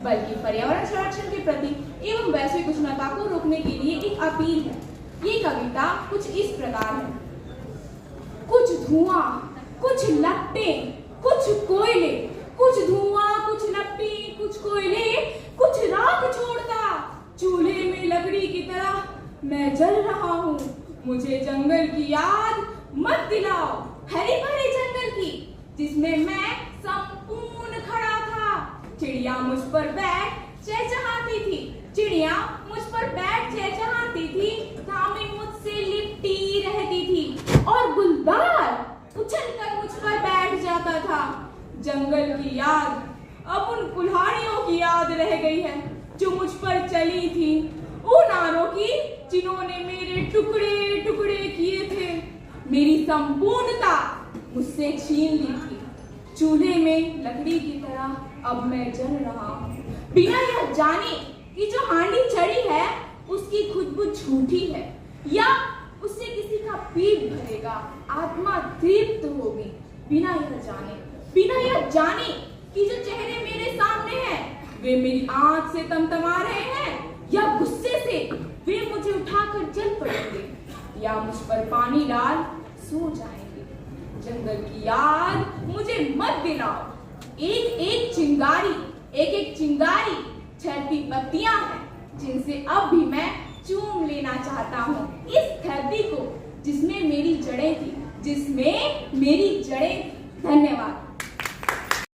बल्कि पर्यावरण संरक्षण के प्रति एवं वैश्विक उष्णता को रोकने के लिए एक अपील है। ये कविता कुछ इस प्रकार है। कुछ धुआं, कुछ लपटे, कुछ कोयले, कुछ धुआं, कुछ लपटे, कुछ कोयले, कुछ राख छोड़ता, चूल्हे में लकड़ी की तरह मैं जल रहा हूँ। मुझे जंगल की याद मत दिलाओ, हरे भरे जंगल की, जिसमें मैं संपूर्ण खड़ा था। चिड़िया मुझ पर बैठ चहचहाती थी, चिड़िया मुझ पर बैठ चहचहाती थी, धामी मुझसे लिपटी रहती थी और गुलदार उछलकर मुझ पर बैठ जाता था। जंगल की याद अब उन कुल्हाड़ियों की याद रह गई है जो मुझ पर चली थी, उन आरों की जिन्होंने मेरे टुकड़े टुकड़े किए थे, मेरी संपूर्णता मुझसे छीन ली थी। चूल्हे में लकड़ी की तरह अब मैं जल रहा हूँ, बिना यह जाने कि जो हांडी चढ़ी है उसकी खुशबू झूठी है या उससे किसी का पेट भरेगा, आत्मा तृप्त होगी। बिना यह जाने कि जो चेहरे मेरे सामने हैं वे मेरी आंख से तमतमा रहे हैं या गुस्से से वे मुझे उठाकर जल पड़ेंगे या मुझ पर पानी डाल सो जाएंगे। जंगल की याद मुझे मत दिलाओ। एक एक चिंगारी छलती पत्तियां हैं जिनसे अब भी मैं चूम लेना चाहता हूँ इस धरती को जिसमें मेरी जड़ें थी। धन्यवाद।